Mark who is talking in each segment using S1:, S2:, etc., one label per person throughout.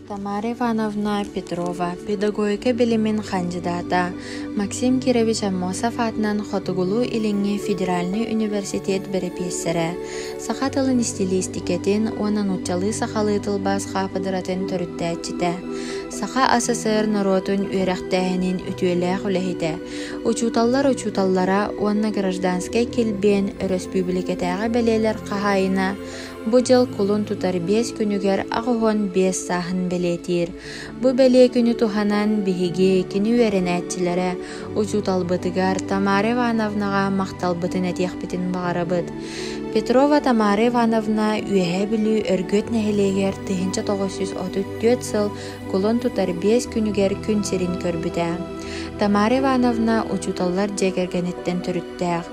S1: Тамара Ивановна Петрова, педагогика билимин кандидата, Максим Кирович Аммосов атынан Хотугулу илинги Федеральный университет берепессере, сахатылын стилистикетин, онан учалы сахалы тылбас хапыдыратын төрүттәчите, саха СССР народун үйрәхтәһенин үтүеләх үләхите, учуталлара, онна гражданскай келбен республикатағы белелер қахайына, Бу жыл кулун тутар 5 күнүгер ағуон 5 сахын белетир. Бу беле күнү туханан биһиги кини үөренәтчиләре учуталбытыгар Тамара Ивановнага макталбытын этехбитин багарабыт. Петрова Тамара Ивановна үеһе билүү өргөт нәһилегер 1934 сыл кулун тутар 5 күнүгер күн серин көрбүтә. Тамара Ивановна учуталлар жегергенеттен төрүттәк.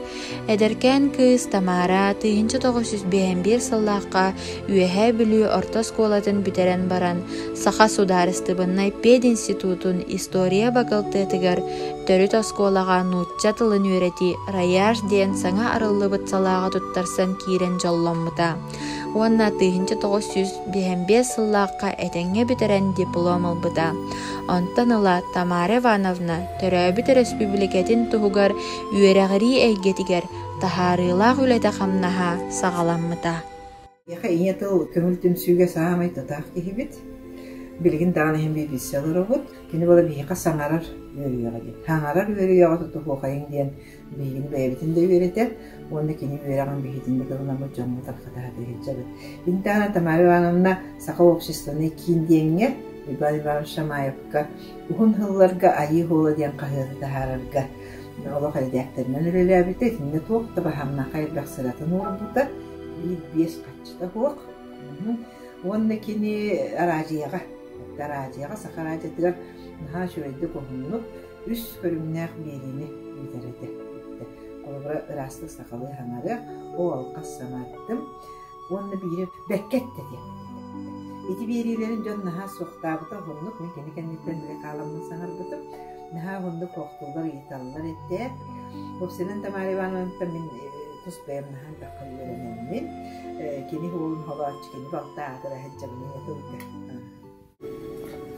S1: Эдеркен кыз Тамара 1951 сыллаққа үеһе білүү орта сколатын бүтерен баран саха сударыстыбыннай пединститутун история бакалтетыгар төрүт осколага нутча тылын үйрети раяж ден саңа арыллыбыт салаға туттарсан кирен жолломмута. Уанна 1955 сыллаққа этеңе бүтерен диплом албыта. Онтан ыла Тамара Ивановна төрөбүт республикатын туһугар үерэгри эйгетигер тахарылах үлете хамнаха сагаламмыта.
S2: Яха иетыл көмүлтүм сүйге саамай татах кихибит. Билгин даганы хем би бисселеробут. Кини бала бийка саңарар өрүягы. Саңарар өрүягы туту хайын диен бийин бэбитинде үйретер. Онда кини үйраган бийитинде кылнамы жомму тарката дегечебит. Интана Тамара Ивановна сака обществоны киндиеңе Ибалибар Шамаевка ухун хылларга айы хола диен кахыры тахарарга. Ола хайдяктернен өреләбите тинне туакта бахамна хайрбаксыратын урбута. Бес качта хуак. Онда кини аражияга сахаражатыгар наха шөйді кохуннук үс көрүмнәк берини үтерете. Олбра растык сакалы ханары о алкас саматтым. Онда бири беккетте диен. Ити берилерин жон наха соқтабыта хуннук мен кенекеннеттен биле каламын саңарбытым. Наха хуннук коктулдар италлар этте. Обсенен Тамара Ивановна мен тус бэм наха баккаллеренен кини хоолун холаач кини балтаатыра хаджабыны ятылды.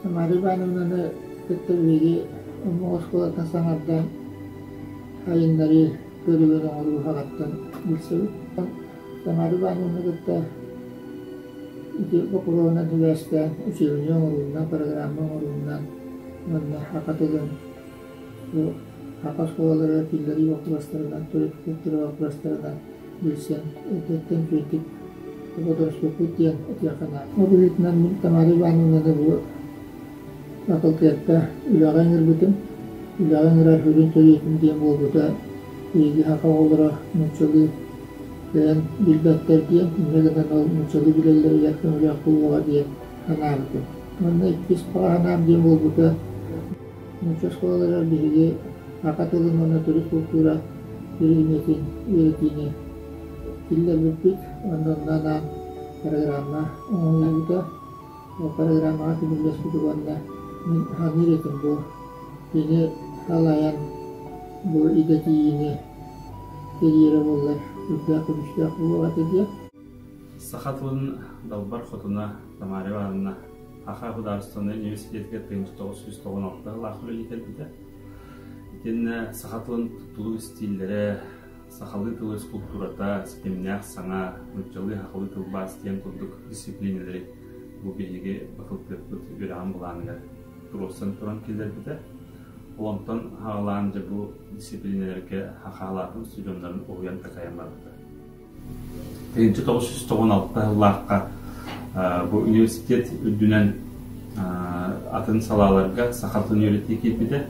S3: Тамара Ивановнаны көттөрүги осколаттан саңардан айындари көрүгөн оңору хагаттан билсебит. Тамара Ивановна көттө ити окуруна университет училище оңорунан программа оңорунан мына хакатылын хака школалары пилleri окубастарынан төрөттөр окубастарынан билсен өтөттөн көйтүп Водороспекут диен отякана. Обилитнан Тамара Ивановна да бу акылтыякта үлаган ирбитим. Үлаган ирар хүрін төлейтін диен болбута. Еги хака олара нучалы ден билбеттер диен. Мегенен ол нучалы билелер якын уляк булуға диен ханабытым. Онда икпис пага ханаб диен болбута. Нуча школалар бириге хака тылын оны түрі культура бириметин үйретini. Tiller bukit, ondan программа оңууда, программа 15 күтүгөннө мен ханыр этим бу. Бени халаян бу идетиини кериере боллар. Үпөкүнүштө кулугат эди.
S4: Сахатылын далбар хотуна Тамара Ивановна Аха Государственный университетке 1996 лахлы келбиде. Итен сахатылын тулуу стилдери сахалы тылы скульптурата, стемнях саңа, нучалы хақылы тылбас тем күрдік дисциплинелері бұл бейге бақылтып үраған бұланығар тұросан тұран келдер біді. Олымтан хағалан жа бұл дисциплинелерге хақалатын студионларын оғыян тақайын барыды. 1996 лаққа бұл университет үддінен атын салаларға сахатылын үйретті келбіді.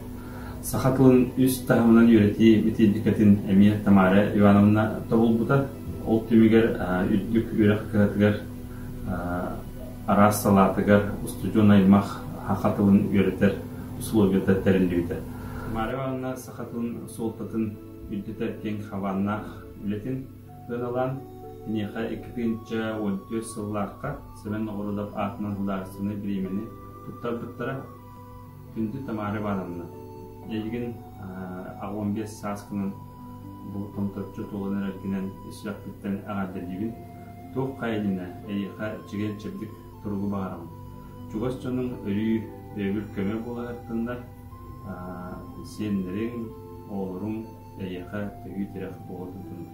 S4: Сахатылын үст тағымынан үйрети бітелдікетін әмия Тамара Ивановна табылбыда. Ол түмігер үддік үйрек кіратығар арас салатығар студион аймақ хақатылын үйретер условията тәріндейді. Тамара Ивановна сахатылын солтатын үддетер кен хаванна үлетін ғыналан неқа 2014 сыллаққа сәмен оғырылап атынан ғылдарысыны біремені тұттар бұттара күнді Тамара Ивановна. Егін 15 саскының бұл томтырчы толын әркінен ісіліктен ағадыр егін тоқ қайылына әйіға жеген чебдік тұрғы бағарамын. чугас жонун өрүү өбүр көмө болартындар сенлерин олорун эйеха төгү терек болотун.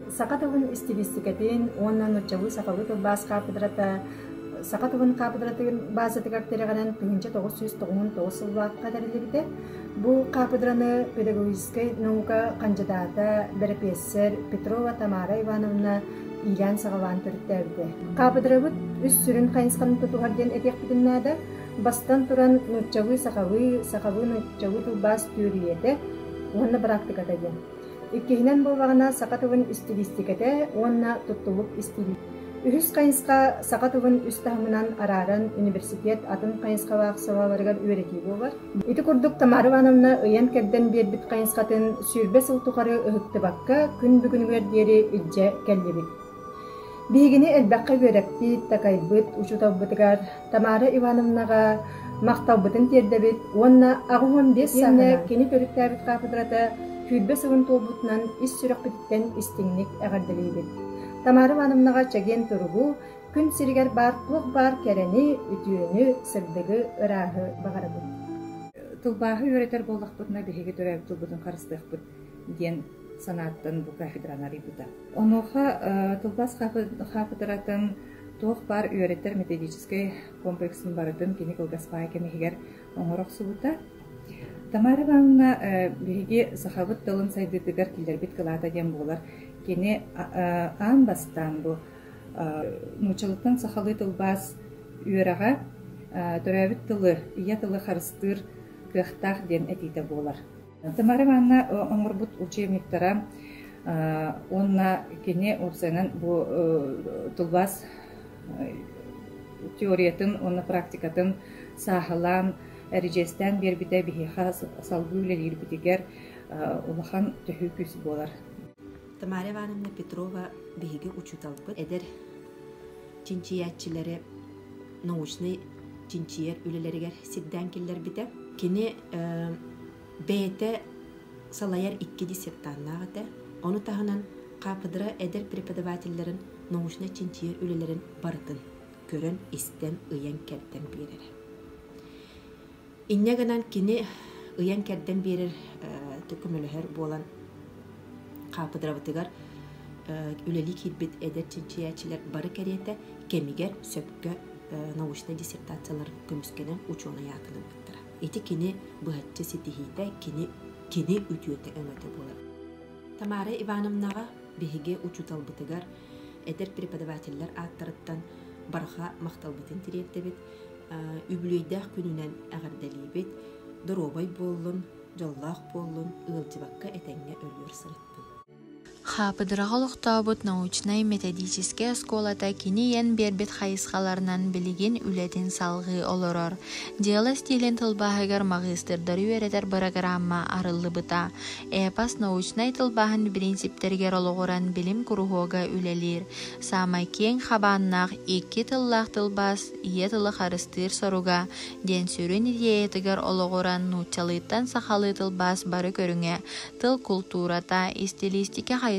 S5: Сакатовын стилистикатын оннан учабы сакалыты бас капидрата Сакатовын капидратын базатыгар терегенен 1999 сыллаатка терилибите. Бу капидраны педагогическая наука кандидата профессор Петрова Тамара Ивановна Ильян Сагалан төрттәбите. Капидрабыт үс сүрүн кайынскан тутугарден этек битиннада бастан туран нучабы сакабы нучабы тубас тюриете онна практиката ген. Иккинен болбагана Сакатовын стилистикате онна туттулук стили. Үхүс кайынска Сакатовын үстахымынан араран университет атын кайынска ваксыга барган үйрөти болар. Ити курдук Тамара Ивановна ыян керден бербит кайынскатын сүрбе сылтукары ыхыкты бакка күн бүгүнгөр дери ижже келлибит. Бигини элбакка көрөппит такайбыт учутабытыгар Тамара Ивановнага макталбытын тердебит. Онна агуон 5 саны кени төрүктәбит капидрата хүлбе сыгын толбутунан ис сүрөкбиттен истиңник әгәрделейбит. Тамара Ивановнага чаген туругу күн сиригер бартлык бар керени үтүөнү сырдыгы ырахы багарабыт. Тулбаһы үйрөтер болдукпутна биһиги төрөп тулбутун карыстыкпыт диен санаттан бу кафедранары бута. Оноха тулбас кафедратын туох бар үйрөтер методический комплексын барытын кини кылгаспай кемигер оңорок субута. Тамара Ивановна биһиги сахабыт тылын сайдытыгар килдербит кылаата ден болар. Кені аң бастан бұл нучалыктан сахалы тылбас үйраға төрәбіт тылы, ия тылы харыстыр кықтақ ден әтейті болар. Тамара Ивановна оңырбұт учебниктара онна кені опсайнан бұл тылбас теориятын, онна практикатын сахалан әрежестен бербіде бейха салғы үлелер бітігер улахан төхі көсі болар.
S6: Тамара Ивановна Петрова биһиги учуталбыт эдер чинчиятчилери научный чинчиер үлелеригер сидден киллер бите. Кини бейте салаяр 2 диссертаннагыта. Ону тахынан капыдыра эдер преподавательлерин научный чинчиер үлелерин бартын көрөн истен ыян керден берер. Иннегенен кини ыян керден берер төкүмөлөр болан капыдрабытыгар үлели кирбит эдер чинчиячилер бары керете кемигер сөпкө научный диссертациялар көмүскенен ученый ятылыбыттыр. Эти кини быхатчы ситихите кини үтүөтө өңөтө болар. Тамара Ивановнага биһиге учуталбытыгар эдер преподавательлер аттарыттан барха макталбытын тириеттебит, үбүлөйдах күнүнен агардалибит, доробой боллун, жоллах боллун, ылжыбакка этеңге өлөр сырытты.
S1: Хапыдырағылықтабыт научнай методическая сколата киниен бербет хайысқаларынан білеген үлетін салғы олорор. Дела стилен тылбағығар магистрдар үйеретер программа арылы бұта. Эпас научнай тылбағын принциптергер олығыран білім күрухога үлелер. Самай кен хабаннақ 2 тыллақ тылбас, ие тылы қарыстыр соруга. Ден сүрін идеетігер олығыран нучалыттан сақалы тылбас бары көріңе. Тыл культурата, стилистика хайысқата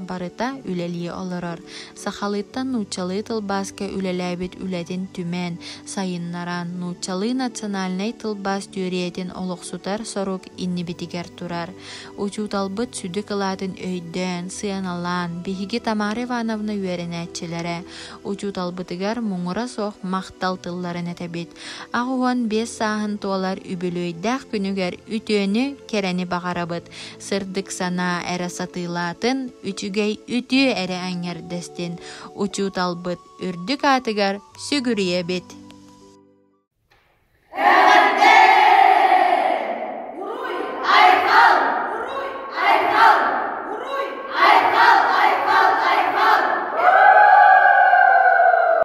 S1: барыта үлелие олырыр. Сақалыттан нучалы тылбаска үлеләбет үлетін түмен, сайыннаран нучалы национальный тылбас түйреетін олықсутар сорук иннибитигер турар. Учуталбыт сүді кылатын өйден, сыяналан, биһиги Тамара Ивановна үйерінәтчілері. Учуталбытыгар мұңыра соқ мақтал тылларын әтәбет. Ағуан 5 сағын туалар үбілөйдәқ күнігер үтөні керені бағарабыт. Сырдық сана әрі сатылатын, үтігей үті әрі әңердестен. Учуталбыт үрдік атыгар сүгірие бет.